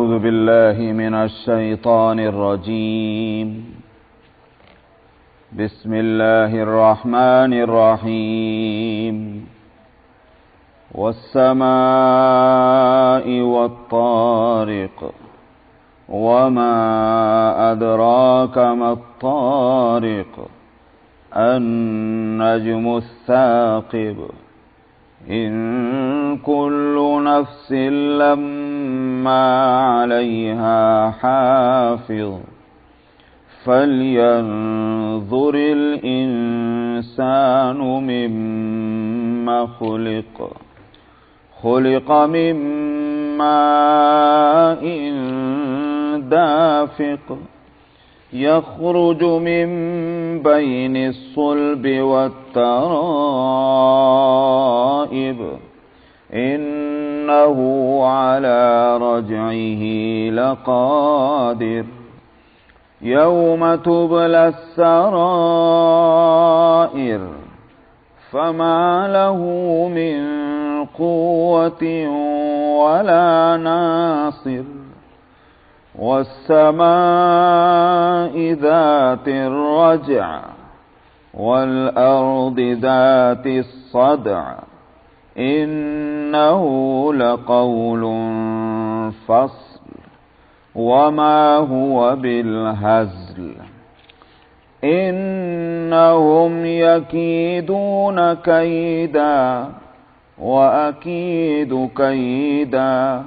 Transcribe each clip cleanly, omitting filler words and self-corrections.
أعوذ بالله من الشيطان الرجيم. بسم الله الرحمن الرحيم. والسماء والطارق وما أدراك ما الطارق النجم الثاقب إن كل نفس لما عليها حافظ فلينظر الإنسان مما خلق من ماء دافق يخرج من بين الصلب والترائب إنه على رجعه لقادر يوم تبلى السرائر فما له من قوة ولا ناصر والسماء ذات الرجع والأرض ذات الصدع إنه لقول فصل وما هو بالهزل إنهم يكيدون كيدا وأكيد كيدا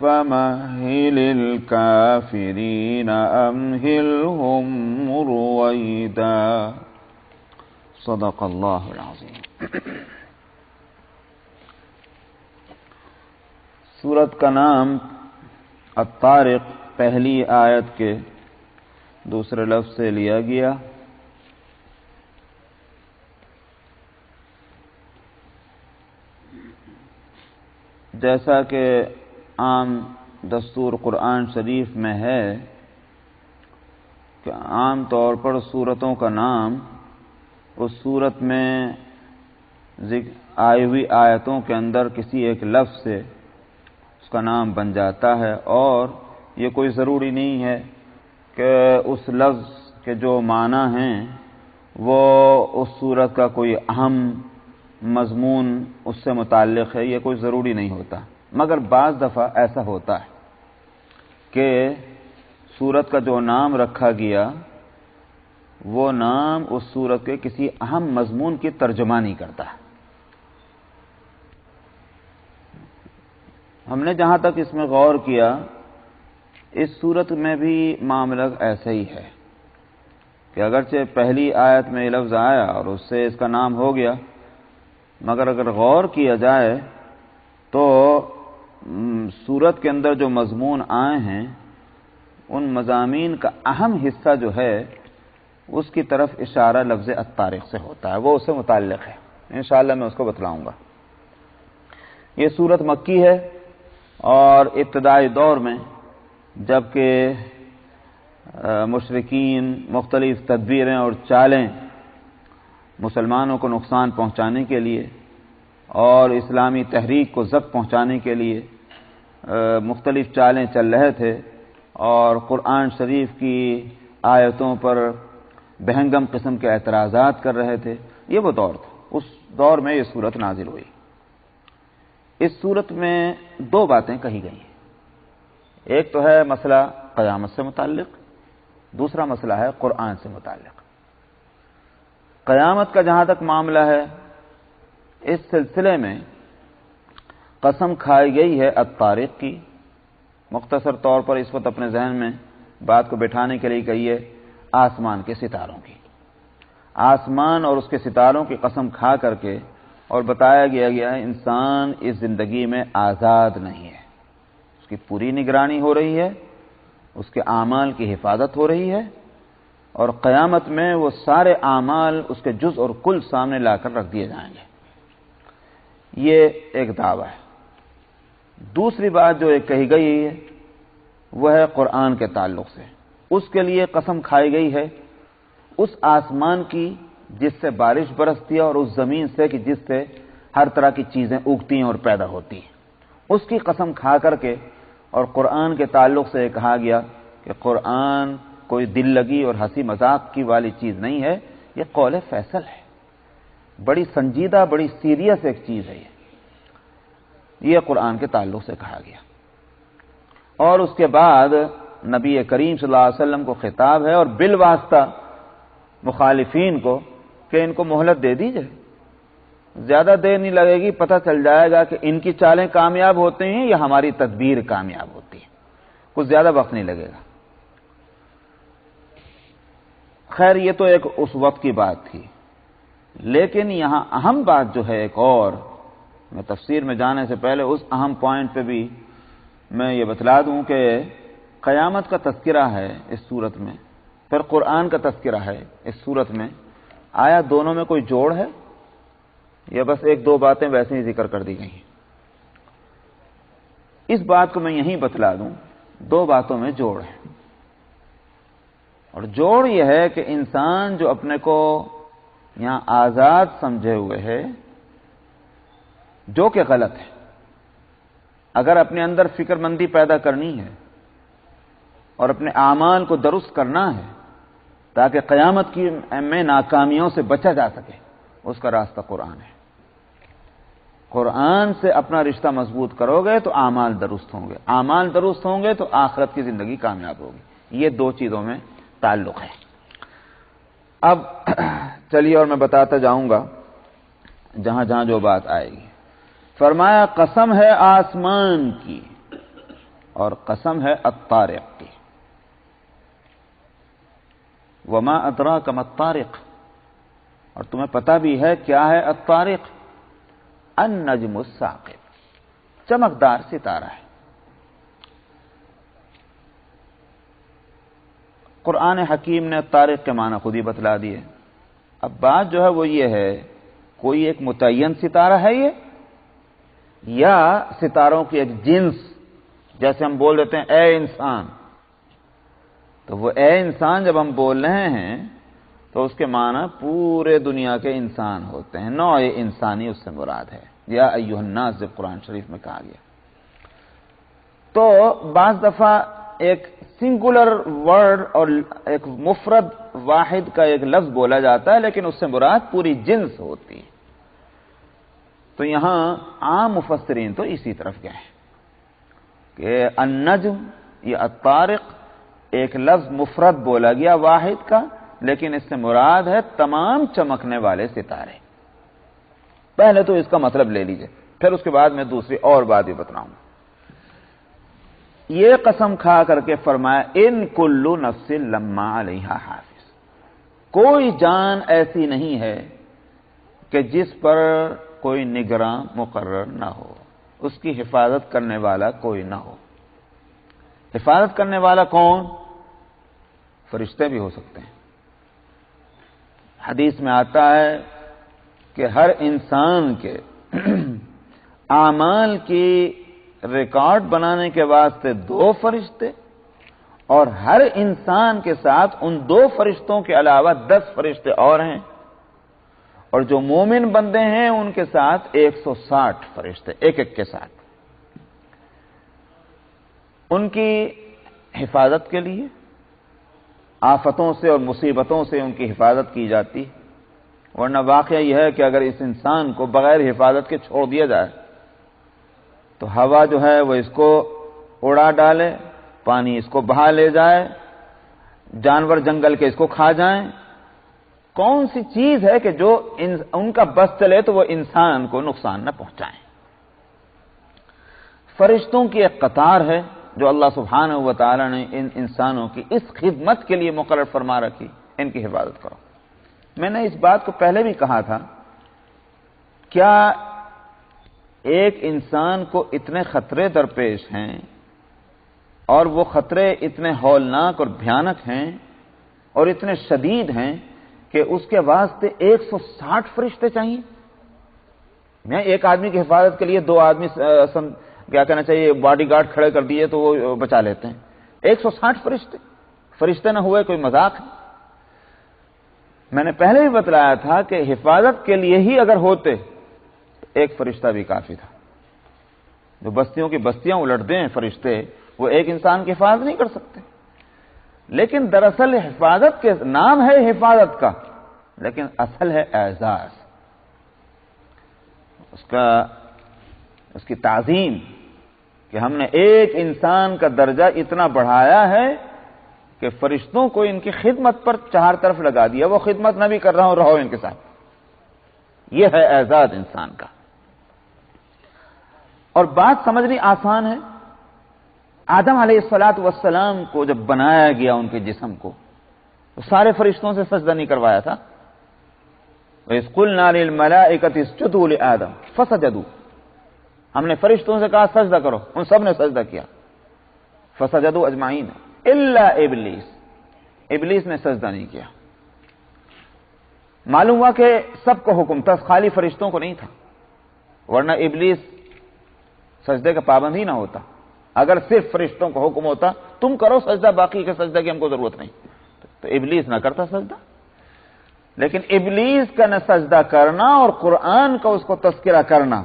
فمهل الكافرين أمهلهم رويدا. صدق اللہ العظیم. سورت کا نام الطارق پہلی آیت کے دوسرے لفظ سے لیا گیا. جیسا کہ عام دستور قرآن شریف میں ہے کہ عام طور پر سورتوں کا نام اس سورت میں آئی ہوئی آیتوں کے اندر کسی ایک لفظ سے اس کا نام بن جاتا ہے، اور یہ کوئی ضروری نہیں ہے کہ اس لفظ کے جو معنی ہیں وہ اس سورت کا کوئی اہم مضمون اس سے متعلق ہے، یہ کوئی ضروری نہیں ہوتا. مگر بعض دفعہ ایسا ہوتا ہے کہ سورت کا جو نام رکھا گیا وہ نام اس سورت کے کسی اہم مضمون کی ترجمانی کرتا ہے. ہم نے جہاں تک اس میں غور کیا، اس سورت میں بھی معاملہ ایسا ہی ہے کہ اگرچہ پہلی آیت میں یہ لفظ آیا اور اس سے اس کا نام ہو گیا، مگر اگر غور کیا جائے تو سورت کے اندر جو مضمون آئے ہیں ان مضامین کا اہم حصہ جو ہے اس کی طرف اشارہ لفظ الطارق سے ہوتا ہے، وہ اس سے متعلق ہے. انشاءاللہ میں اس کو بتلاؤں گا. یہ سورت مکی ہے اور ابتدائی دور میں جبکہ مشرکین مختلف تدبیریں اور چالیں مسلمانوں کو نقصان پہنچانے کے لیے اور اسلامی تحریک کو ضبط پہنچانے کے لیے مختلف چالیں چل رہے تھے اور قرآن شریف کی آیتوں پر بہنگم قسم کے اعتراضات کر رہے تھے، یہ وہ دور تھا. اس دور میں یہ سورت نازل ہوئی. اس سورت میں دو باتیں کہی گئی ہیں. ایک تو ہے مسئلہ قیامت سے متعلق، دوسرا مسئلہ ہے قرآن سے متعلق. قیامت کا جہاں تک معاملہ ہے، اس سلسلے میں قسم کھائی گئی ہے الطارق کی. مختصر طور پر اس وقت اپنے ذہن میں بات کو بٹھانے کے لیے کہیے آسمان کے ستاروں کی. آسمان اور اس کے ستاروں کی قسم کھا کر کے اور بتایا گیا ہے انسان اس زندگی میں آزاد نہیں ہے، اس کی پوری نگرانی ہو رہی ہے، اس کے اعمال کی حفاظت ہو رہی ہے، اور قیامت میں وہ سارے اعمال اس کے جز اور کل سامنے لا کر رکھ دیے جائیں گے. یہ ایک دعویٰ ہے. دوسری بات جو ایک کہی گئی ہے وہ ہے قرآن کے تعلق سے. اس کے لیے قسم کھائی گئی ہے اس آسمان کی جس سے بارش برستی ہے اور اس زمین سے کہ جس سے ہر طرح کی چیزیں اگتی ہیں اور پیدا ہوتی ہیں. اس کی قسم کھا کر کے اور قرآن کے تعلق سے کہا گیا کہ قرآن کوئی دل لگی اور ہنسی مذاق کی والی چیز نہیں ہے، یہ قول فیصل ہے، بڑی سنجیدہ، بڑی سیریس ایک چیز ہے یہ قرآن کے تعلق سے کہا گیا۔ اور اس کے بعد نبی کریم صلی اللہ علیہ وسلم کو خطاب ہے اور بالواسطہ مخالفین کو کہ ان کو مہلت دے دیجئے، زیادہ دیر نہیں لگے گی، پتہ چل جائے گا کہ ان کی چالیں کامیاب ہوتے ہیں یا ہماری تدبیر کامیاب ہوتی ہے، کچھ زیادہ وقت نہیں لگے گا۔ خیر یہ تو ایک اس وقت کی بات تھی، لیکن یہاں اہم بات جو ہے ایک اور، میں تفسیر میں جانے سے پہلے اس اہم پوائنٹ پہ بھی میں یہ بتلا دوں کہ قیامت کا تذکرہ ہے اس صورت میں، پھر قرآن کا تذکرہ ہے اس صورت میں، آیا دونوں میں کوئی جوڑ ہے یا بس ایک دو باتیں ویسے ہی ذکر کر دی گئی ہیں؟ اس بات کو میں یہیں بتلا دوں، دو باتوں میں جوڑ ہے، اور جوڑ یہ ہے کہ انسان جو اپنے کو یہاں آزاد سمجھے ہوئے ہے، جو کہ غلط ہے، اگر اپنے اندر فکر مندی پیدا کرنی ہے اور اپنے اعمال کو درست کرنا ہے تاکہ قیامت کی میں ناکامیوں سے بچا جا سکے، اس کا راستہ قرآن ہے۔ قرآن سے اپنا رشتہ مضبوط کرو گے تو اعمال درست ہوں گے، اعمال درست ہوں گے تو آخرت کی زندگی کامیاب ہوگی، یہ دو چیزوں میں تعلق ہے۔ اب چلیے اور میں بتاتا جاؤں گا جہاں جہاں جو بات آئے گی۔ فرمایا قسم ہے آسمان کی اور قسم ہے الطارق کی۔ وما ادراک ما الطارق، اور تمہیں پتہ بھی ہے کیا ہے الطارق؟ النجم الثاقب، چمکدار ستارہ ہے۔ قرآن حکیم نے طارق کے معنی خود ہی بتلا دیے۔ اب بات جو ہے وہ یہ ہے، کوئی ایک متعین ستارہ ہے یہ، یا ستاروں کی ایک جنس، جیسے ہم بول دیتے ہیں اے انسان، تو وہ اے انسان جب ہم بول رہے ہیں تو اس کے معنی پورے دنیا کے انسان ہوتے ہیں، نوع انسانی اس سے مراد ہے، یا ایھا الناس جب قرآن شریف میں کہا گیا۔ تو بعض دفعہ ایک سنگولر ورڈ اور ایک مفرد واحد کا ایک لفظ بولا جاتا ہے لیکن اس سے مراد پوری جنس ہوتی ہے۔ تو یہاں عام مفسرین تو اسی طرف گئے ہیں کہ النجم یا الطارق ایک لفظ مفرد بولا گیا واحد کا، لیکن اس سے مراد ہے تمام چمکنے والے ستارے۔ پہلے تو اس کا مطلب لے لیجئے، پھر اس کے بعد میں دوسری اور بات بھی بتلاؤں۔ یہ قسم کھا کر کے فرمایا ان کل نفس لما علیہا حافظ، کوئی جان ایسی نہیں ہے کہ جس پر کوئی نگراں مقرر نہ ہو، اس کی حفاظت کرنے والا کوئی نہ ہو۔ حفاظت کرنے والا کون؟ فرشتے بھی ہو سکتے ہیں۔ حدیث میں آتا ہے کہ ہر انسان کے اعمال کی ریکارڈ بنانے کے واسطے 2 فرشتے، اور ہر انسان کے ساتھ ان 2 فرشتوں کے علاوہ 10 فرشتے اور ہیں، اور جو مومن بندے ہیں ان کے ساتھ 160 فرشتے، ایک ایک کے ساتھ، ان کی حفاظت کے لیے، آفتوں سے اور مصیبتوں سے ان کی حفاظت کی جاتی ہے۔ ورنہ واقعہ یہ ہے کہ اگر اس انسان کو بغیر حفاظت کے چھوڑ دیا جائے تو ہوا جو ہے وہ اس کو اڑا ڈالے، پانی اس کو بہا لے جائے، جانور جنگل کے اس کو کھا جائیں، کون سی چیز ہے کہ جو ان کا بس چلے تو وہ انسان کو نقصان نہ پہنچائیں؟ فرشتوں کی ایک قطار ہے جو اللہ سبحانہ و تعالی نے ان انسانوں کی اس خدمت کے لیے مقرر فرما رکھی، ان کی حفاظت کرو۔ میں نے اس بات کو پہلے بھی کہا تھا، کیا ایک انسان کو اتنے خطرے درپیش ہیں اور وہ خطرے اتنے ہولناک اور بھیانک ہیں اور اتنے شدید ہیں کہ اس کے واسطے 160 فرشتے چاہیے؟ میں ایک آدمی کی حفاظت کے لیے 2 آدمی کیا کہنا چاہیے باڈی گارڈ کھڑے کر دیے تو وہ بچا لیتے ہیں، 160 فرشتے نہ ہوئے کوئی مذاق ہے؟ میں نے پہلے بھی بتلایا تھا کہ حفاظت کے لیے ہی اگر ہوتے تو 1 فرشتہ بھی کافی تھا۔ جو بستیوں کی بستیاں الٹ دیں فرشتے وہ ایک انسان کی حفاظت نہیں کر سکتے، لیکن دراصل حفاظت کے نام ہے حفاظت کا، لیکن اصل ہے اعزاز، اس کی تعظیم، کہ ہم نے ایک انسان کا درجہ اتنا بڑھایا ہے کہ فرشتوں کو ان کی خدمت پر چار طرف لگا دیا، وہ خدمت نہ بھی کر رہا ہوں، رہو ان کے ساتھ۔ یہ ہے اعزاز انسان کا۔ اور بات سمجھنی آسان ہے، آدم علیہ السلام کو جب بنایا گیا ان کے جسم کو، تو سارے فرشتوں سے سجدہ نہیں کروایا تھا؟ وَإِذْ قُلْنَا لِلْمَلَائِكَةِ اسْجُدُوا لِآدَمَ فَسَجَدُوا، ہم نے فرشتوں سے کہا سجدہ کرو، ان سب نے سجدہ کیا، فَسَجَدُوا أَجْمَعِينَ إِلَّا ابلیس نے سجدہ نہیں کیا۔ معلوم ہوا کہ سب کو حکم تھا، خالی فرشتوں کو نہیں تھا، ورنہ ابلیس سجدے کا پابند ہی نہ ہوتا۔ اگر صرف فرشتوں کو حکم ہوتا تم کرو سجدہ، باقی کے سجدہ کی ہم کو ضرورت نہیں، تو ابلیس نہ کرتا سجدہ۔ لیکن ابلیس کا نہ سجدہ کرنا اور قرآن کا اس کو تذکرہ کرنا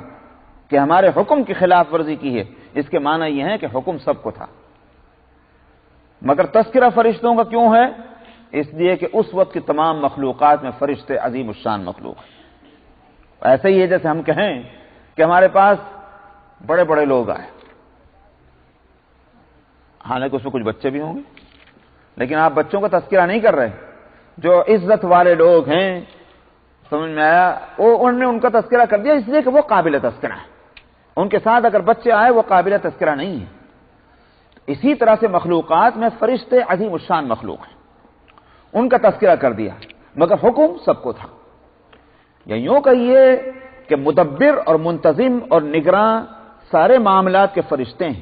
کہ ہمارے حکم کی خلاف ورزی کی ہے، اس کے معنی یہ ہے کہ حکم سب کو تھا، مگر تذکرہ فرشتوں کا کیوں ہے؟ اس لیے کہ اس وقت کی تمام مخلوقات میں فرشتے عظیم الشان مخلوق ہیں۔ ایسے ہی ہے جیسے ہم کہیں کہ ہمارے پاس بڑے بڑے لوگ آئے، حالانکہ اس میں کچھ بچے بھی ہوں گے، لیکن آپ بچوں کا تذکرہ نہیں کر رہے۔ جو عزت والے لوگ ہیں، سمجھ میں آیا، انہوں نے ان کا تذکرہ کر دیا اس لیے کہ وہ قابل تذکرہ ہے، ان کے ساتھ اگر بچے آئے وہ قابل تذکرہ نہیں ہے۔ اسی طرح سے مخلوقات میں فرشتے عظیم الشان مخلوق ہیں، ان کا تذکرہ کر دیا، مگر حکم سب کو تھا۔ یا یوں کہیے کہ مدبر اور منتظم اور نگراں سارے معاملات کے فرشتے ہیں۔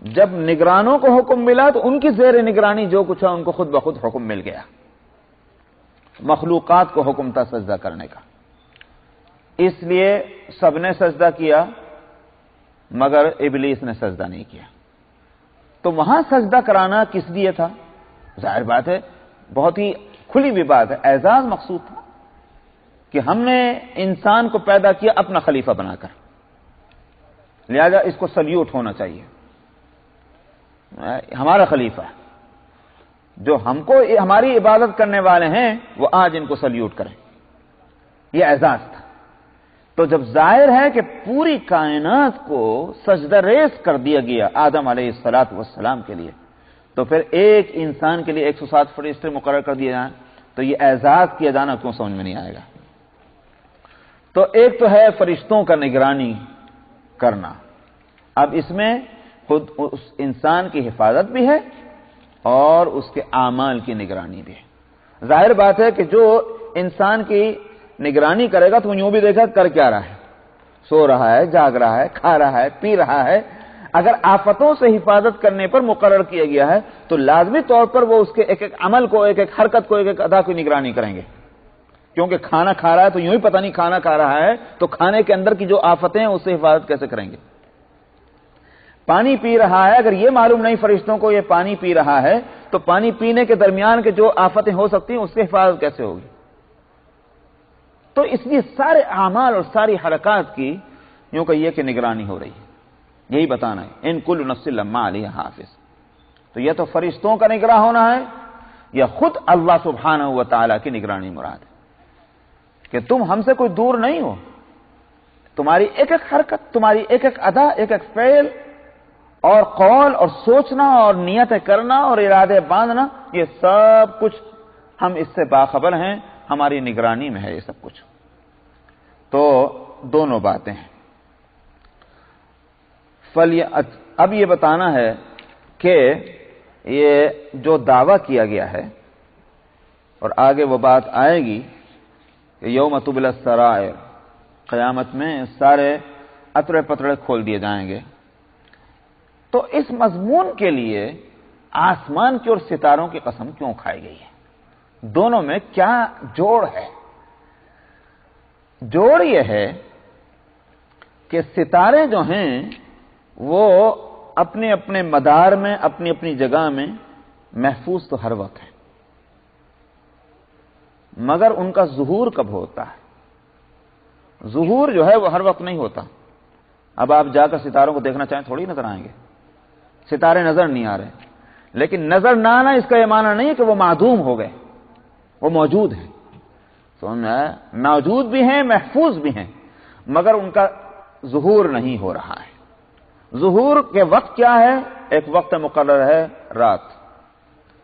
جب نگرانوں کو حکم ملا تو ان کی زیر نگرانی جو کچھ ہے ان کو خود بخود حکم مل گیا۔ مخلوقات کو حکم تھا سجدہ کرنے کا، اس لیے سب نے سجدہ کیا، مگر ابلیس نے سجدہ نہیں کیا۔ تو وہاں سجدہ کرانا کس لیے تھا؟ ظاہر بات ہے، بہت ہی کھلی ہوئی بات ہے، اعزاز مقصود تھا کہ ہم نے انسان کو پیدا کیا اپنا خلیفہ بنا کر، لہذا اس کو سلیوٹ ہونا چاہیے، ہمارا خلیفہ ہے۔ جو ہم کو ہماری عبادت کرنے والے ہیں وہ آج ان کو سلیوٹ کریں، یہ اعزاز تھا۔ تو جب ظاہر ہے کہ پوری کائنات کو سجدہ ریز کر دیا گیا آدم علیہ السلام کے لیے، تو پھر ایک انسان کے لیے 107 فرشتے مقرر کر دیے جائیں تو یہ اعزاز کیا جانا کیوں سمجھ میں نہیں آئے گا؟ تو ایک تو ہے فرشتوں کا نگرانی کرنا، اب اس میں خود اس انسان کی حفاظت بھی ہے اور اس کے اعمال کی نگرانی بھی ہے۔ ظاہر بات ہے کہ جو انسان کی نگرانی کرے گا تو وہ یوں بھی دیکھا کر کیا رہا ہے، سو رہا ہے، جاگ رہا ہے، کھا رہا ہے، پی رہا ہے۔ اگر آفتوں سے حفاظت کرنے پر مقرر کیا گیا ہے تو لازمی طور پر وہ اس کے ایک ایک عمل کو، ایک ایک حرکت کو، ایک ایک ادا کی نگرانی کریں گے، کیونکہ کھانا کھا رہا ہے تو یوں ہی پتہ نہیں کھانا کھا رہا ہے، تو کھانے کے اندر کی جو آفتیں ہیں اس سے حفاظت کیسے کریں گے؟ پانی پی رہا ہے، اگر یہ معلوم نہیں فرشتوں کو یہ پانی پی رہا ہے تو پانی پینے کے درمیان کے جو آفتیں ہو سکتی ہیں اس سے حفاظت کیسے ہوگی؟ تو اس لیے سارے اعمال اور ساری حرکات کی یوں کہیے کہ نگرانی ہو رہی ہے، یہی بتانا ہے، ان کل نفس لما علیہا حافظ۔ تو یہ تو فرشتوں کا نگراں ہونا ہے یا خود اللہ سبحانہ و تعالیٰ کی نگرانی مراد ہے کہ تم ہم سے کوئی دور نہیں ہو، تمہاری ایک ایک حرکت، تمہاری ایک ایک ادا، ایک ایک فعل اور قول اور سوچنا اور نیتیں کرنا اور ارادے باندھنا، یہ سب کچھ ہم اس سے باخبر ہیں، ہماری نگرانی میں ہے یہ سب کچھ۔ تو دونوں باتیں ہیں۔ اب یہ بتانا ہے کہ یہ جو دعویٰ کیا گیا ہے، اور آگے وہ بات آئے گی کہ یوم تبلی السرائر، قیامت میں سارے اترے پترے کھول دیے جائیں گے، تو اس مضمون کے لیے آسمان کی اور ستاروں کی قسم کیوں کھائی گئی ہے؟ دونوں میں کیا جوڑ ہے؟ جوڑ یہ ہے کہ ستارے جو ہیں وہ اپنے اپنے مدار میں، اپنی اپنی جگہ میں محفوظ تو ہر وقت ہے، مگر ان کا ظہور کب ہوتا ہے؟ ظہور جو ہے وہ ہر وقت نہیں ہوتا۔ اب آپ جا کر ستاروں کو دیکھنا چاہیں تھوڑی نظر آئیں گے، ستارے نظر نہیں آ رہے، لیکن نظر نہ آنا اس کا یہ معنی نہیں ہے کہ وہ معدوم ہو گئے، وہ موجود ہیں، موجود بھی ہیں، محفوظ بھی ہیں، مگر ان کا ظہور نہیں ہو رہا ہے۔ ظہور کے وقت کیا ہے؟ ایک وقت مقرر ہے،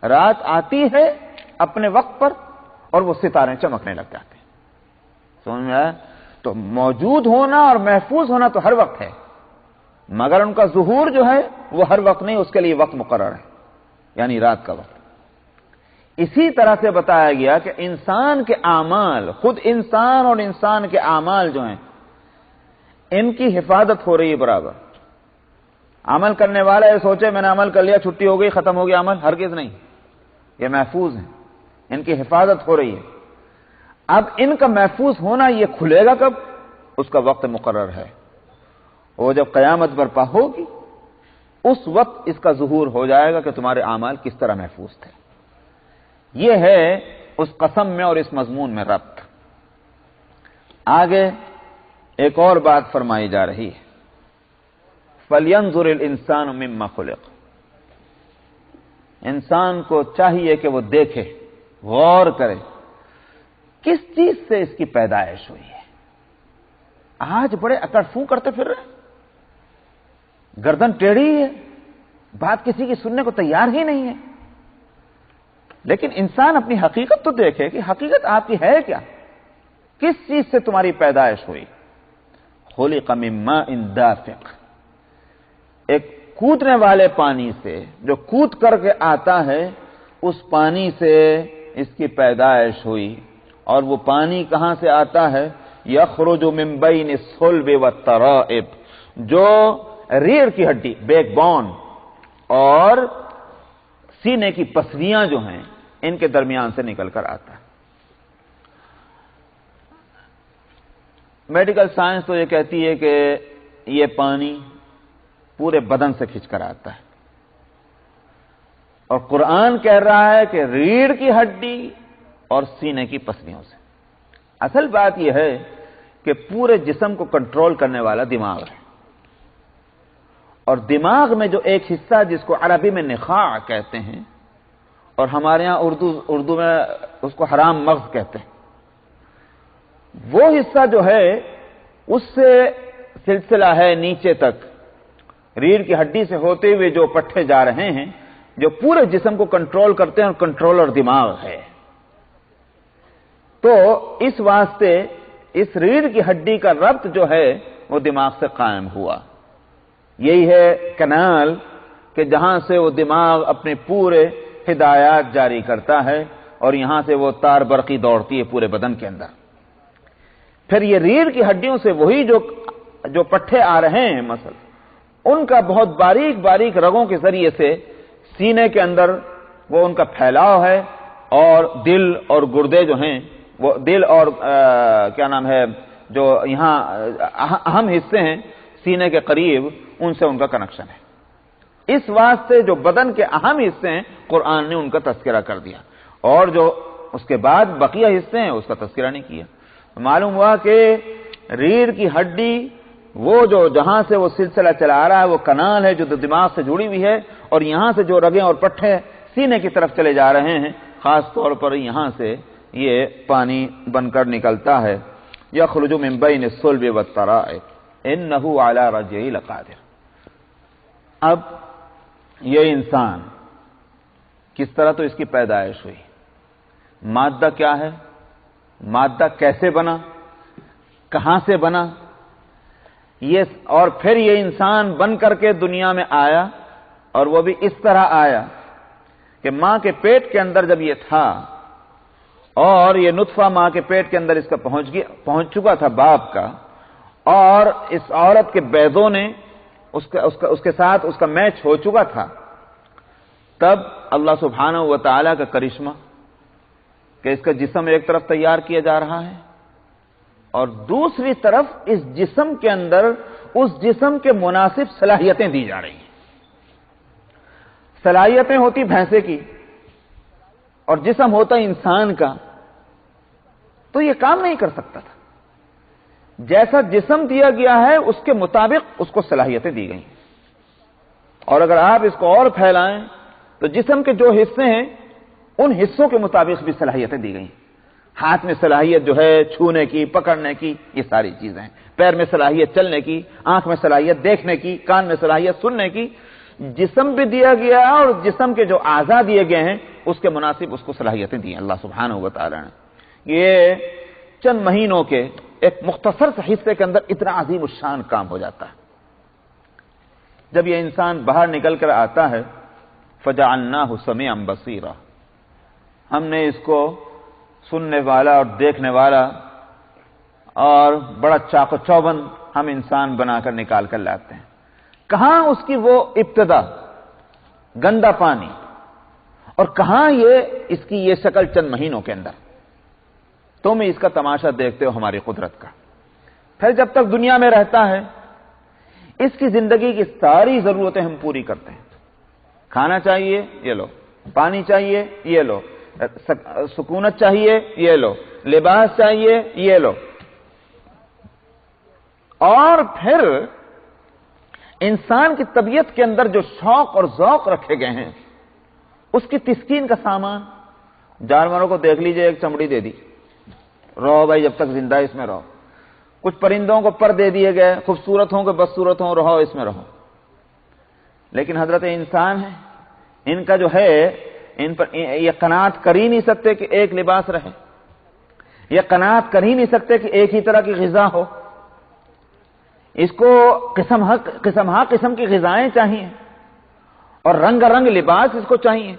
رات آتی ہے اپنے وقت پر اور وہ ستارے چمکنے لگ جاتے ہیں۔ سمجھ میں آیا؟ تو موجود ہونا اور محفوظ ہونا تو ہر وقت ہے، مگر ان کا ظہور جو ہے وہ ہر وقت نہیں، اس کے لیے وقت مقرر ہے، یعنی رات کا وقت۔ اسی طرح سے بتایا گیا کہ انسان کے اعمال، خود انسان اور انسان کے اعمال جو ہیں ان کی حفاظت ہو رہی ہے برابر۔ عمل کرنے والا یہ سوچے میں نے عمل کر لیا، چھٹی ہو گئی، ختم ہو گیا عمل، ہرگز نہیں، یہ محفوظ ہیں، ان کی حفاظت ہو رہی ہے۔ اب ان کا محفوظ ہونا یہ کھلے گا کب؟ اس کا وقت مقرر ہے، وہ جب قیامت برپا ہوگی اس وقت اس کا ظہور ہو جائے گا کہ تمہارے اعمال کس طرح محفوظ تھے۔ یہ ہے اس قسم میں اور اس مضمون میں ربط۔ آگے ایک اور بات فرمائی جا رہی ہے، فَلْيَنْظُرِ الْإِنسَانُ مِمَّا خُلِقَ، انسان کو چاہیے کہ وہ دیکھے، غور کرے کس چیز سے اس کی پیدائش ہوئی ہے۔ آج بڑے اکڑ فوں کرتے پھر رہے، گردن ٹیڑھی ہے، بات کسی کی سننے کو تیار ہی نہیں ہے۔ لیکن انسان اپنی حقیقت تو دیکھے کہ حقیقت آپ کی ہے کیا، کس چیز سے تمہاری پیدائش ہوئی۔ خُلِقَ مِن مَاءٍ دَافِقٍ، ایک کودنے والے پانی سے، جو کود کر کے آتا ہے، اس پانی سے اس کی پیدائش ہوئی۔ اور وہ پانی کہاں سے آتا ہے؟ یخرج من بین الصلب والترائب، جو ریڑھ کی ہڈی، بیک بون اور سینے کی پسلیاں جو ہیں ان کے درمیان سے نکل کر آتا ہے۔ میڈیکل سائنس تو یہ کہتی ہے کہ یہ پانی پورے بدن سے کھینچ کر آتا ہے، اور قرآن کہہ رہا ہے کہ ریڑھ کی ہڈی اور سینے کی پسلیوں سے۔ اصل بات یہ ہے کہ پورے جسم کو کنٹرول کرنے والا دماغ ہے، اور دماغ میں جو ایک حصہ جس کو عربی میں نخاع کہتے ہیں اور ہمارے ہاں اردو میں اس کو حرام مغز کہتے ہیں، وہ حصہ جو ہے اس سے سلسلہ ہے نیچے تک، ریڑھ کی ہڈی سے ہوتے ہوئے جو پٹھے جا رہے ہیں، جو پورے جسم کو کنٹرول کرتے ہیں، اور کنٹرولر دماغ ہے۔ تو اس واسطے اس ریڑھ کی ہڈی کا ربط جو ہے وہ دماغ سے قائم ہوا۔ یہی ہے کنال کہ جہاں سے وہ دماغ اپنے پورے ہدایات جاری کرتا ہے، اور یہاں سے وہ تار برقی دوڑتی ہے پورے بدن کے اندر۔ پھر یہ ریڑھ کی ہڈیوں سے وہی جو پٹھے آ رہے ہیں مثلا، ان کا بہت باریک باریک رگوں کے ذریعے سے سینے کے اندر وہ ان کا پھیلاؤ ہے، اور دل اور گردے جو ہیں، وہ دل اور کیا نام ہے، جو یہاں اہم حصے ہیں سینے کے قریب، ان سے ان کا کنیکشن ہے۔ اس واسطے جو بدن کے اہم حصے ہیں قرآن نے ان کا تذکرہ کر دیا، اور جو اس کے بعد بقیہ حصے ہیں اس کا تذکرہ نہیں کیا۔ معلوم ہوا کہ ریڑھ کی ہڈی وہ جو جہاں سے وہ سلسلہ چلا آ رہا ہے، وہ کنال ہے جو دماغ سے جڑی ہوئی ہے، اور یہاں سے جو رگیں اور پٹھے سینے کی طرف چلے جا رہے ہیں، خاص طور پر یہاں سے یہ پانی بن کر نکلتا ہے۔ یخرج من بین الصلب والترائب انہ علی رجعہ لقادر۔ اب یہ انسان کس طرح تو اس کی پیدائش ہوئی، مادہ کیا ہے، مادہ کیسے بنا، کہاں سے بنا، یہ اور پھر یہ انسان بن کر کے دنیا میں آیا، اور وہ بھی اس طرح آیا کہ ماں کے پیٹ کے اندر جب یہ تھا، اور یہ نطفہ ماں کے پیٹ کے اندر اس کا پہنچ چکا تھا باپ کا، اور اس عورت کے بیضوں نے اس کے ساتھ اس کا میچ ہو چکا تھا، تب اللہ سبحانہ و تعالی کا کرشمہ کہ اس کا جسم ایک طرف تیار کیا جا رہا ہے، اور دوسری طرف اس جسم کے اندر اس جسم کے مناسب صلاحیتیں دی جا رہی ہیں۔ صلاحیتیں ہوتی بھینسے کی اور جسم ہوتا انسان کا، تو یہ کام نہیں کر سکتا تھا۔ جیسا جسم دیا گیا ہے اس کے مطابق اس کو صلاحیتیں دی گئی۔ اور اگر آپ اس کو اور پھیلائیں تو جسم کے جو حصے ہیں ان حصوں کے مطابق بھی صلاحیتیں دی گئی. ہاتھ میں صلاحیت جو ہے چھونے کی، پکڑنے کی، یہ ساری چیزیں ہیں. پیر میں صلاحیت چلنے کی، آنکھ میں صلاحیت دیکھنے کی، کان میں صلاحیت سننے کی. جسم بھی دیا گیا اور جسم کے جو اعضاء دیے گئے ہیں اس کے مناسب اس کو صلاحیتیں دی ہیں اللہ سبحانہ و تعالی نے. یہ چند مہینوں کے ایک مختصر سے حصے کے اندر اتنا عظیم الشان کام ہو جاتا ہے. جب یہ انسان باہر نکل کر آتا ہے فجعلناہ سمیعا بصیرا، ہم نے اس کو سننے والا اور دیکھنے والا اور بڑا چاق و چوبند ہم انسان بنا کر نکال کر لاتے ہیں. کہاں اس کی وہ ابتدا گندا پانی اور کہاں اس کی یہ شکل چند مہینوں کے اندر. تم اس کا تماشا دیکھتے ہو ہماری قدرت کا. پھر جب تک دنیا میں رہتا ہے اس کی زندگی کی ساری ضرورتیں ہم پوری کرتے ہیں. کھانا چاہیے یہ لو، پانی چاہیے یہ لو، سکونت چاہیے یہ لو، لباس چاہیے یہ لو. اور پھر انسان کی طبیعت کے اندر جو شوق اور ذوق رکھے گئے ہیں اس کی تسکین کا سامان. جانوروں کو دیکھ لیجئے، ایک چمڑی دے دی، رہو بھائی جب تک زندہ اس میں رہو. کچھ پرندوں کو پر دے دیے گئے، خوبصورت ہوں کہ بدصورت ہوں، رہو اس میں رہو. لیکن حضرت انسان ہے، ان کا جو ہے ان پر یہ قناعت کر ہی نہیں سکتے کہ ایک لباس رہے، یہ قناعت کر ہی نہیں سکتے کہ ایک ہی طرح کی غذا ہو. اس کو قسم کی غذائیں چاہیے اور رنگ رنگ لباس اس کو چاہیے.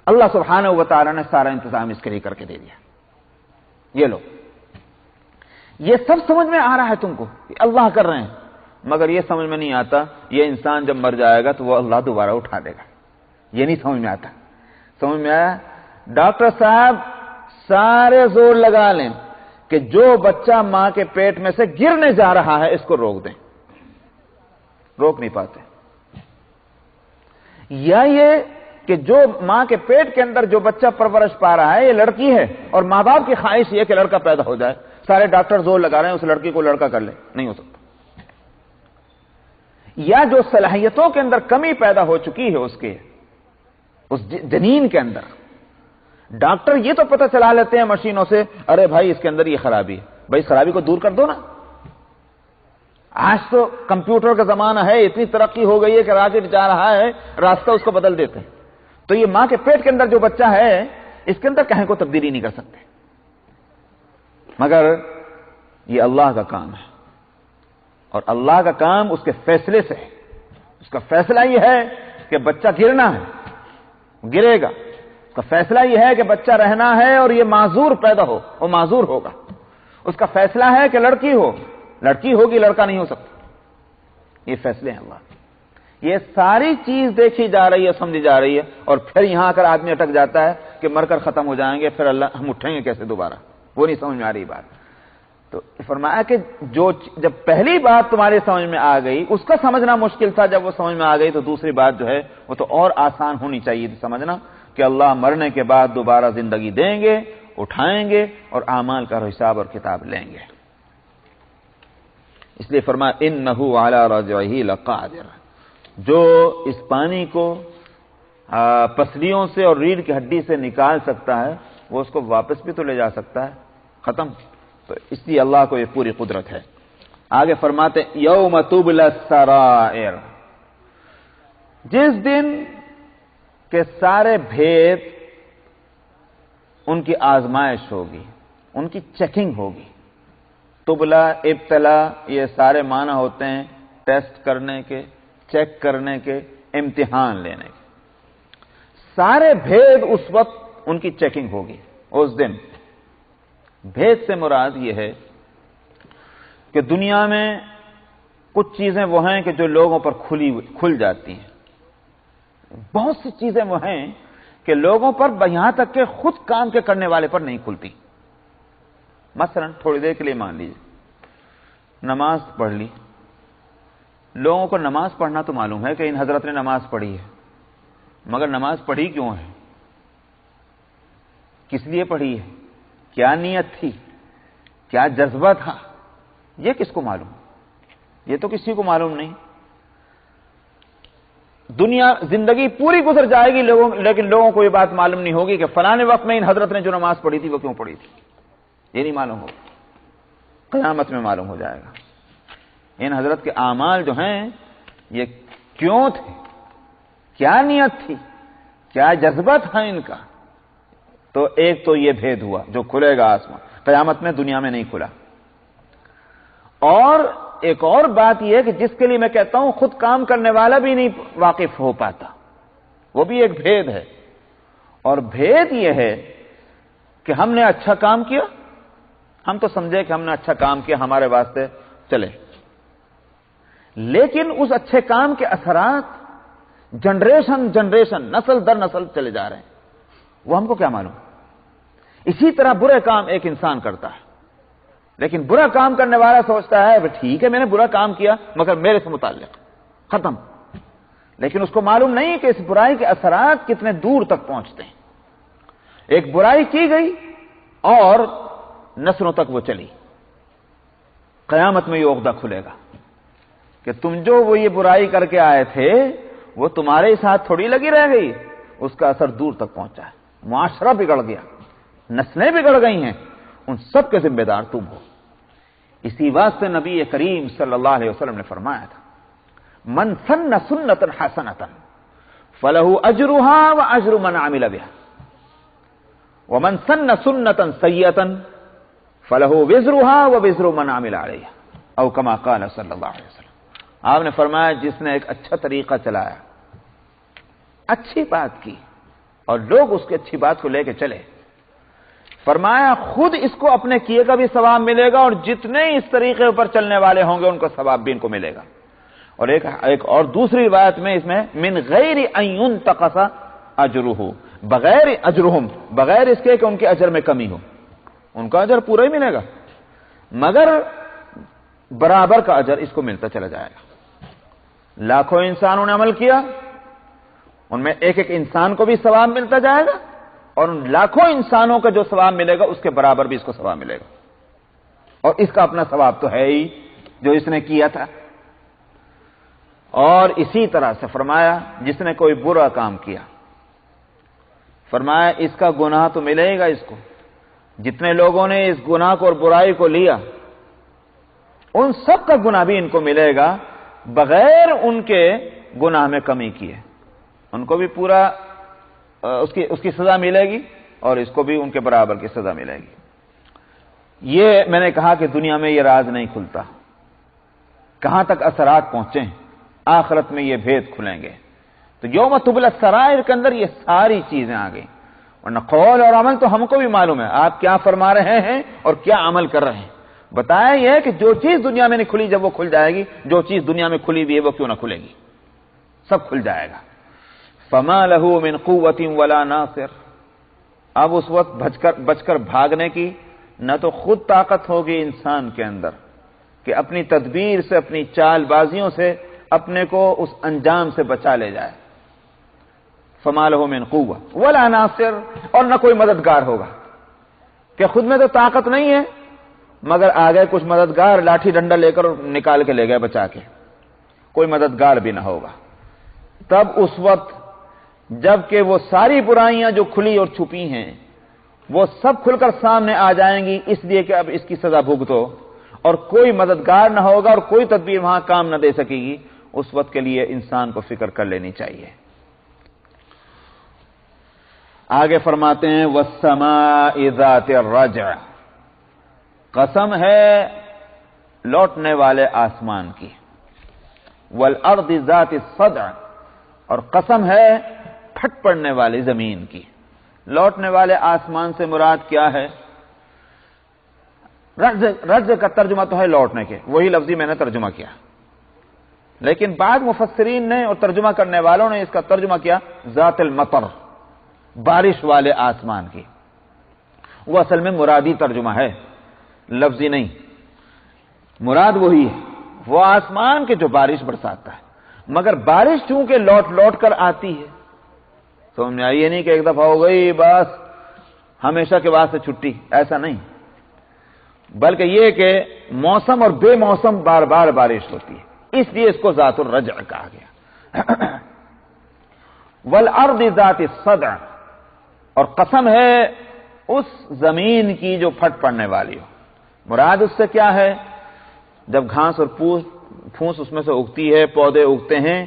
اللہ سبحانہ و تعالی نے سارا انتظام اس کے لیے کر کے دے دیا. یہ لو، یہ سب سمجھ میں آ رہا ہے تم کو کہ اللہ کر رہے ہیں، مگر یہ سمجھ میں نہیں آتا یہ انسان جب مر جائے گا تو وہ اللہ دوبارہ اٹھا دے گا. یہ نہیں سمجھ میں آتا. سمجھ میں آیا؟ ڈاکٹر صاحب سارے زور لگا لیں کہ جو بچہ ماں کے پیٹ میں سے گرنے جا رہا ہے اس کو روک دیں، روک نہیں پاتے. یا یہ کہ جو ماں کے پیٹ کے اندر جو بچہ پرورش پا رہا ہے یہ لڑکی ہے اور ماں باپ کی خواہش یہ کہ لڑکا پیدا ہو جائے، سارے ڈاکٹر زور لگا رہے ہیں اس لڑکی کو لڑکا کر لے. نہیں ہو سکتا. یا جو صلاحیتوں کے اندر کمی پیدا ہو چکی ہے اس جنین کے اندر، ڈاکٹر یہ تو پتہ چلا لیتے ہیں مشینوں سے، ارے بھائی اس کے اندر یہ خرابی ہے، بھائی خرابی کو دور کر دو نا. آج تو کمپیوٹر کا زمانہ ہے، اتنی ترقی ہو گئی ہے کہ راکٹ جا رہا ہے راستہ اس کو بدل دیتے ہیں. تو یہ ماں کے پیٹ کے اندر جو بچہ ہے اس کے اندر کہیں کو تبدیلی نہیں کر سکتے. مگر یہ اللہ کا کام ہے اور اللہ کا کام اس کے فیصلے سے ہے. اس کا فیصلہ یہ ہے کہ بچہ گرنا ہے، گرے گا. اس کا فیصلہ یہ ہے کہ بچہ رہنا ہے اور یہ معذور پیدا ہو، وہ معذور ہوگا. اس کا فیصلہ ہے کہ لڑکی ہو، لڑکی ہوگی، لڑکا نہیں ہو سکتا. یہ فیصلے ہیں اللہ. یہ ساری چیز دیکھی جا رہی ہے، سمجھی جا رہی ہے، اور پھر یہاں آ کر آدمی اٹک جاتا ہے کہ مر کر ختم ہو جائیں گے، پھر اللہ ہم اٹھیں گے کیسے دوبارہ، وہ نہیں سمجھ میں آ رہی بات. تو فرمایا کہ جب پہلی بات تمہاری سمجھ میں آ گئی اس کا سمجھنا مشکل تھا، جب وہ سمجھ میں آ گئی تو دوسری بات جو ہے وہ تو اور آسان ہونی چاہیے تھی سمجھنا کہ اللہ مرنے کے بعد دوبارہ زندگی دیں گے، اٹھائیں گے اور اعمال کا حساب اور کتاب لیں گے. اس لیے فرمایا انہ علی رجعہ لقادر، جو اس پانی کو پسلیوں سے اور ریڑھ کی ہڈی سے نکال سکتا ہے وہ اس کو واپس بھی تو لے جا سکتا ہے. ختم. تو اس لیے اللہ کو یہ پوری قدرت ہے. آگے فرماتے یوم تبلی السرائر، جس دن کے سارے بھید ان کی آزمائش ہوگی، ان کی چیکنگ ہوگی. تبلا، ابتلا، یہ سارے معنی ہوتے ہیں ٹیسٹ کرنے کے، چیک کرنے کے، امتحان لینے کے. سارے بھید اس وقت ان کی چیکنگ ہوگی. اس دن بھید سے مراد یہ ہے کہ دنیا میں کچھ چیزیں وہ ہیں کہ جو لوگوں پر کھل جاتی ہیں. بہت سی چیزیں وہ ہیں کہ لوگوں پر یہاں تک کہ خود کام کے کرنے والے پر نہیں کھلتی. مثلا تھوڑی دیر کے لیے مان لیجیے نماز پڑھ لی. لوگوں کو نماز پڑھنا تو معلوم ہے کہ ان حضرت نے نماز پڑھی ہے، مگر نماز پڑھی کیوں ہے، کس لیے پڑھی ہے، کیا نیت تھی، کیا جذبہ تھا، یہ کس کو معلوم؟ یہ تو کسی کو معلوم نہیں. دنیا زندگی پوری گزر جائے گی لیکن لوگوں کو یہ بات معلوم نہیں ہوگی کہ فلانے وقت میں ان حضرت نے جو نماز پڑھی تھی وہ کیوں پڑھی تھی، یہ نہیں معلوم ہوگا، قیامت میں معلوم ہو جائے گا ان حضرت کے اعمال جو ہیں یہ کیوں تھے، کیا نیت تھی، کیا جذبہ تھا ان کا۔ تو ایک تو یہ بھید ہوا جو کھلے گا آسمان، قیامت میں، دنیا میں نہیں کھلا۔ اور ایک اور بات یہ ہے کہ جس کے لیے میں کہتا ہوں خود کام کرنے والا بھی نہیں واقف ہو پاتا، وہ بھی ایک بھید ہے۔ اور بھید یہ ہے کہ ہم نے اچھا کام کیا، ہم تو سمجھے کہ ہم نے اچھا کام کیا، ہمارے واسطے چلے، لیکن اس اچھے کام کے اثرات جنریشن نسل در نسل چلے جا رہے ہیں، وہ ہم کو کیا معلوم۔ اسی طرح برے کام ایک انسان کرتا ہے، لیکن برا کام کرنے والا سوچتا ہے ٹھیک ہے میں نے برا کام کیا مگر میرے سے متعلق، ختم۔ لیکن اس کو معلوم نہیں کہ اس برائی کے اثرات کتنے دور تک پہنچتے ہیں۔ ایک برائی کی گئی اور نسلوں تک وہ چلی، قیامت میں یہ عقدہ کھلے گا کہ تم جو وہ یہ برائی کر کے آئے تھے وہ تمہارے ساتھ تھوڑی لگی رہ گئی، اس کا اثر دور تک پہنچا ہے، معاشرہ بگڑ گیا، نسلیں بگڑ گئی ہیں، ان سب کے ذمہ دار تم ہو۔ اسی واسطے نبی کریم صلی اللہ علیہ وسلم نے فرمایا تھا من سن سنتا حسنتا فلہ اجرها واجر من عمل بها ومن سن سنتا سیئتا فلہ وزرها ووزر من عمل علیہا او کما قال صلی اللہ علیہ وسلم۔ آپ نے فرمایا جس نے ایک اچھا طریقہ چلایا، اچھی بات کی اور لوگ اس کی اچھی بات کو لے کے چلے، فرمایا خود اس کو اپنے کیے کا بھی ثواب ملے گا اور جتنے اس طریقے پر چلنے والے ہوں گے ان کا ثواب بھی ان کو ملے گا۔ اور ایک اور دوسری روایت میں اس میں من غیر ان ينتقص اجرہ، بغیر اجرہم، بغیر اس کے کہ ان کے اجر میں کمی ہو، ان کا اجر پورا ہی ملے گا مگر برابر کا اجر اس کو ملتا چلا جائے گا۔ لاکھوں انسانوں نے عمل کیا، ان میں ایک ایک انسان کو بھی ثواب ملتا جائے گا اور ان لاکھوں انسانوں کا جو ثواب ملے گا اس کے برابر بھی اس کو ثواب ملے گا، اور اس کا اپنا ثواب تو ہے ہی جو اس نے کیا تھا۔ اور اسی طرح سے فرمایا جس نے کوئی برا کام کیا، فرمایا اس کا گناہ تو ملے گا اس کو، جتنے لوگوں نے اس گناہ کو اور برائی کو لیا ان سب کا گناہ بھی ان کو ملے گا بغیر ان کے گناہ میں کمی کیے، ان کو بھی پورا اس کی سزا ملے گی اور اس کو بھی ان کے برابر کی سزا ملے گی۔ یہ میں نے کہا کہ دنیا میں یہ راز نہیں کھلتا، کہاں تک اثرات پہنچے ہیں، آخرت میں یہ بھید کھلیں گے۔ تو یوم تبلی السرائر کے اندر یہ ساری چیزیں آ گئی، ورنہ قول اور عمل تو ہم کو بھی معلوم ہے آپ کیا فرما رہے ہیں اور کیا عمل کر رہے ہیں۔ بتایا یہ ہے کہ جو چیز دنیا میں نہیں کھلی جب وہ کھل جائے گی، جو چیز دنیا میں کھلی ہوئی ہے وہ کیوں نہ کھلے گی، سب کھل جائے گا۔ فما له من قوت ولا ناصر، اب اس وقت بچ کر بھاگنے کی نہ تو خود طاقت ہوگی انسان کے اندر کہ اپنی تدبیر سے، اپنی چال بازیوں سے اپنے کو اس انجام سے بچا لے جائے۔ فما له من قوت ولا ناصر، اور نہ کوئی مددگار ہوگا کہ خود میں تو طاقت نہیں ہے مگر آگے کچھ مددگار لاٹھی ڈنڈا لے کر نکال کے لے گئے بچا کے، کوئی مددگار بھی نہ ہوگا۔ تب اس وقت جب کہ وہ ساری برائیاں جو کھلی اور چھپی ہیں وہ سب کھل کر سامنے آ جائیں گی، اس لیے کہ اب اس کی سزا بھگتو، اور کوئی مددگار نہ ہوگا اور کوئی تدبیر وہاں کام نہ دے سکے گی، اس وقت کے لیے انسان کو فکر کر لینی چاہیے۔ آگے فرماتے ہیں وَالسَّمَاءِ ذَاتِ الرَّجْعِ، قسم ہے لوٹنے والے آسمان کی، وَالْأَرْضِ ذَاتِ الصَّدْعِ، اور قسم ہے پھٹ پڑنے والی زمین کی۔ لوٹنے والے آسمان سے مراد کیا ہے؟ رجع کا ترجمہ تو ہے لوٹنے کے، وہی لفظی میں نے ترجمہ کیا، لیکن بعض مفسرین نے اور ترجمہ کرنے والوں نے اس کا ترجمہ کیا ذات المطر، بارش والے آسمان کی۔ وہ اصل میں مرادی ترجمہ ہے، لفظی نہیں، مراد وہی ہے، وہ آسمان کے جو بارش برساتا ہے، مگر بارش چونکہ لوٹ لوٹ کر آتی ہے، سمجھ میں آئیے نہیں کہ ایک دفعہ ہو گئی بس ہمیشہ کے واسطے چھٹی، ایسا نہیں، بلکہ یہ کہ موسم اور بے موسم بار بار بارش ہوتی ہے، اس لیے اس کو ذات الرجع کہا گیا۔ والارض ذات الصدع، اور قسم ہے اس زمین کی جو پھٹ پڑنے والی ہو۔ مراد اس سے کیا ہے؟ جب گھاس اور پھوس اس میں سے اگتی ہے، پودے اگتے ہیں،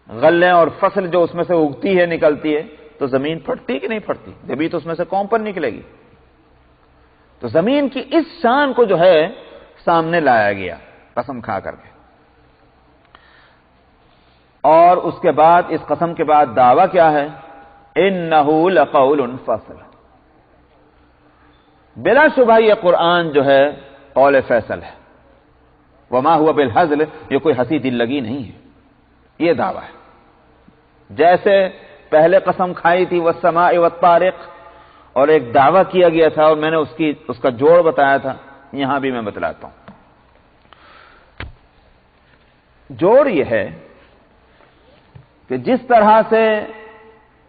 غلے اور فصل جو اس میں سے اگتی ہے نکلتی ہے، تو زمین پھٹتی کہ نہیں پھٹتی؟ جبھی تو اس میں سے قوم پر نکلے گی۔ تو زمین کی اس شان کو جو ہے سامنے لایا گیا قسم کھا کر کے، اور اس کے بعد اس قسم کے بعد دعویٰ کیا ہے؟ انہ لقول فصل، بلا شبہ یہ قرآن جو ہے قول فیصل ہے، وما ہوا بالہزل، یہ کوئی ہنسی دل لگی نہیں ہے، یہ دعویٰ ہے۔ جیسے پہلے قسم کھائی تھی والسماء والطارق، اور ایک دعویٰ کیا گیا تھا اور میں نے اس کا جوڑ بتایا تھا، یہاں بھی میں بتلاتا ہوں۔ جوڑ یہ ہے کہ جس طرح سے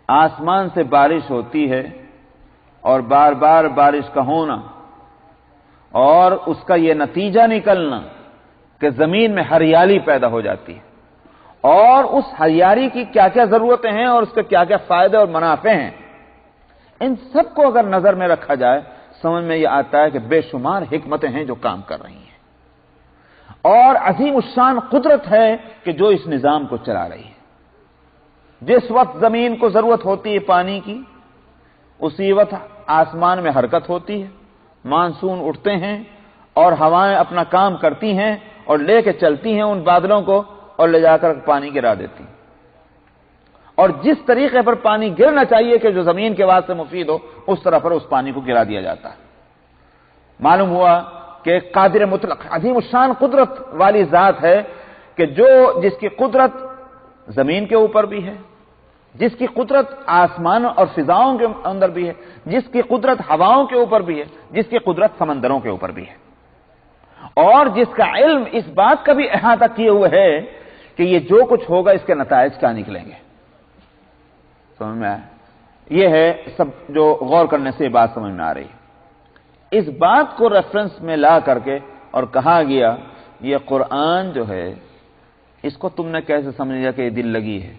آسمان سے بارش ہوتی ہے اور بار بار بارش کا ہونا اور اس کا یہ نتیجہ نکلنا کہ زمین میں ہریالی پیدا ہو جاتی ہے، اور اس ہریالی کی کیا کیا ضرورتیں ہیں اور اس کے کیا کیا فائدے اور منافع ہیں، ان سب کو اگر نظر میں رکھا جائے سمجھ میں یہ آتا ہے کہ بے شمار حکمتیں ہیں جو کام کر رہی ہیں، اور عظیم الشان قدرت ہے کہ جو اس نظام کو چلا رہی ہے۔ جس وقت زمین کو ضرورت ہوتی ہے پانی کی، اسی وقت آسمان میں حرکت ہوتی ہے، مانسون اٹھتے ہیں اور ہوائیں اپنا کام کرتی ہیں اور لے کے چلتی ہیں ان بادلوں کو اور لے جا کر پانی گرا دیتی ہیں، اور جس طریقے پر پانی گرنا چاہیے کہ جو زمین کے واسطے مفید ہو، اس طرح پر اس پانی کو گرا دیا جاتا ہے۔ معلوم ہوا کہ قادر مطلق عظیم الشان قدرت والی ذات ہے کہ جس کی قدرت زمین کے اوپر بھی ہے، جس کی قدرت آسمان اور فضاؤں کے اندر بھی ہے، جس کی قدرت ہواؤں کے اوپر بھی ہے، جس کی قدرت سمندروں کے اوپر بھی ہے، اور جس کا علم اس بات کا بھی احاطہ کیے ہوئے ہے کہ یہ جو کچھ ہوگا اس کے نتائج کیا نکلیں گے۔ سمجھ میں آیا؟ یہ ہے سب جو غور کرنے سے یہ بات سمجھ میں آ رہی ہے۔ اس بات کو ریفرنس میں لا کر کے اور کہا گیا یہ قرآن جو ہے اس کو تم نے کیسے سمجھ لیا کہ یہ دل لگی ہے؟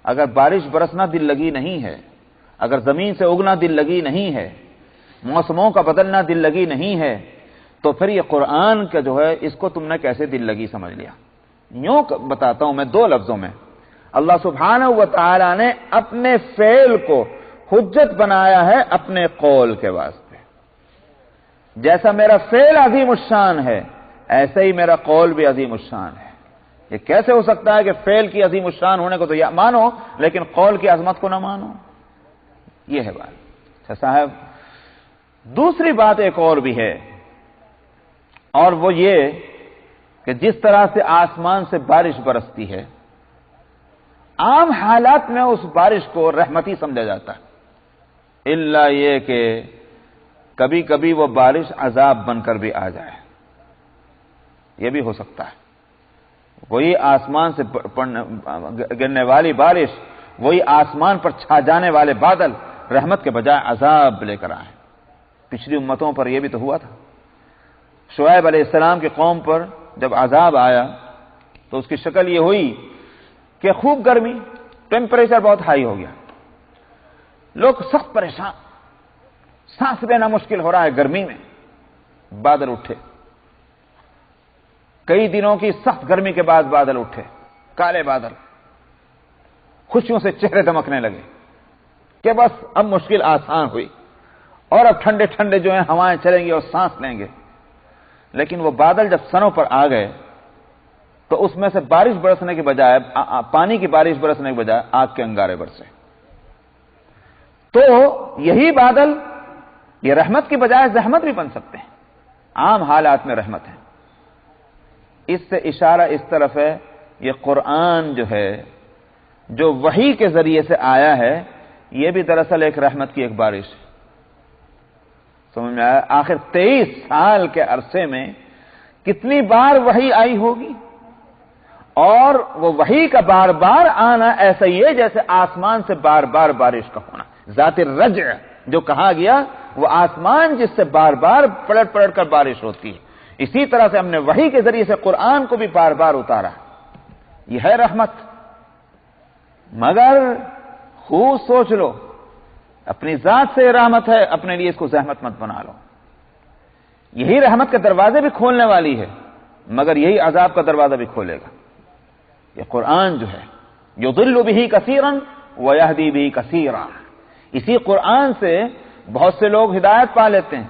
اگر بارش برسنا دل لگی نہیں ہے، اگر زمین سے اگنا دل لگی نہیں ہے، موسموں کا بدلنا دل لگی نہیں ہے، تو پھر یہ قرآن کا جو ہے اس کو تم نے کیسے دل لگی سمجھ لیا؟ یوں بتاتا ہوں میں دو لفظوں میں، اللہ سبحانہ و تعالی نے اپنے فعل کو حجت بنایا ہے اپنے قول کے واسطے۔ جیسا میرا فعل عظیم الشان ہے ایسے ہی میرا قول بھی عظیم الشان ہے۔ یہ کیسے ہو سکتا ہے کہ فعل کی عظیم الشان ہونے کو تو یا مانو لیکن قول کی عظمت کو نہ مانو؟ یہ ہے بات۔ اچھا صاحب، دوسری بات ایک اور بھی ہے، اور وہ یہ کہ جس طرح سے آسمان سے بارش برستی ہے، عام حالات میں اس بارش کو رحمتی سمجھا جاتا ہے، الا یہ کہ کبھی کبھی وہ بارش عذاب بن کر بھی آ جائے، یہ بھی ہو سکتا ہے۔ وہی آسمان سے گرنے والی بارش، وہی آسمان پر چھا جانے والے بادل رحمت کے بجائے عذاب لے کر آئے۔ پچھلی امتوں پر یہ بھی تو ہوا تھا۔ شعیب علیہ السلام کی قوم پر جب عذاب آیا تو اس کی شکل یہ ہوئی کہ خوب گرمی، ٹیمپریچر بہت ہائی ہو گیا، لوگ سخت پریشان، سانس لینا مشکل ہو رہا ہے گرمی میں۔ بادل اٹھے، کئی دنوں کی سخت گرمی کے بعد بادل اٹھے، کالے بادل، خوشیوں سے چہرے دمکنے لگے کہ بس اب مشکل آسان ہوئی اور اب ٹھنڈے ٹھنڈے جو ہیں ہوائیں چلیں گی اور سانس لیں گے۔ لیکن وہ بادل جب سنوں پر آ گئے تو اس میں سے بارش برسنے کے بجائے، پانی کی بارش برسنے کے بجائے آگ کے انگارے برسے۔ تو یہی بادل یہ رحمت کی بجائے زحمت بھی بن سکتے ہیں، عام حالات میں رحمت ہے۔ اس سے اشارہ اس طرف ہے یہ قرآن جو ہے جو وحی کے ذریعے سے آیا ہے، یہ بھی دراصل ایک رحمت کی ایک بارش ہے۔ سمجھ میں آیا؟ آخر 23 سال کے عرصے میں کتنی بار وحی آئی ہوگی، اور وہ وحی کا بار بار آنا ایسا ہی ہے جیسے آسمان سے بار بار بارش کا ہونا۔ ذات الرجع جو کہا گیا وہ آسمان جس سے بار بار پلٹ پلٹ کر بارش ہوتی ہے، اسی طرح سے ہم نے وحی کے ذریعے سے قرآن کو بھی بار بار اتارا۔ یہ ہے رحمت، مگر خوب سوچ لو، اپنی ذات سے رحمت ہے، اپنے لیے اس کو زحمت مت بنا لو. یہی رحمت کے دروازے بھی کھولنے والی ہے، مگر یہی عذاب کا دروازہ بھی کھولے گا. یہ قرآن جو ہے یضل بہ کثیرا ویہدی بہ کثیرا، اسی قرآن سے بہت سے لوگ ہدایت پا لیتے ہیں،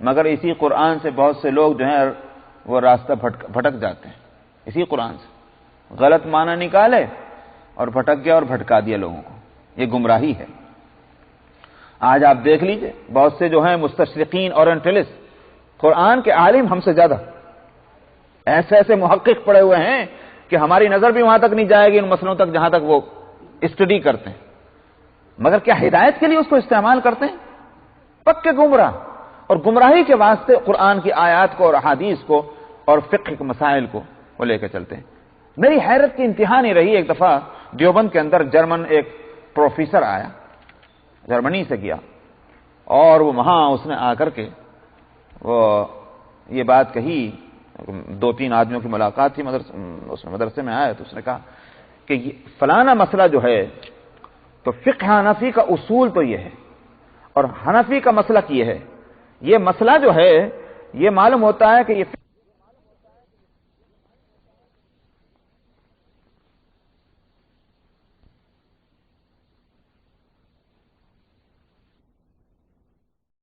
مگر اسی قرآن سے بہت سے لوگ جو ہیں وہ راستہ بھٹک جاتے ہیں. اسی قرآن سے غلط معنی نکالے اور بھٹک گیا اور بھٹکا دیا لوگوں کو. یہ گمراہی ہے. آج آپ دیکھ لیجئے بہت سے جو ہیں مستشرقین اورینٹلسٹ، قرآن کے عالم ہم سے زیادہ، ایسے ایسے محقق پڑے ہوئے ہیں کہ ہماری نظر بھی وہاں تک نہیں جائے گی ان مسئلوں تک جہاں تک وہ اسٹڈی کرتے ہیں، مگر کیا ہدایت کے لیے اس کو استعمال کرتے ہیں؟ پکے گمراہ. اور گمراہی کے واسطے قرآن کی آیات کو اور احادیث کو اور فقہ کے مسائل کو وہ لے کے چلتے ہیں. میری حیرت کی انتہا نہیں رہی. ایک دفعہ دیوبند کے اندر جرمن ایک پروفیسر آیا، جرمنی سے گیا، اور وہ وہاں اس نے آ کر کے وہ یہ بات کہی. 2-3 آدمیوں کی ملاقات تھی اس مدرسے میں آیا تو اس نے کہا کہ فلانا مسئلہ جو ہے تو فقہ حنفی کا اصول تو یہ ہے اور حنفی کا مسلک یہ ہے. یہ مسئلہ جو ہے یہ معلوم ہوتا ہے کہ یہ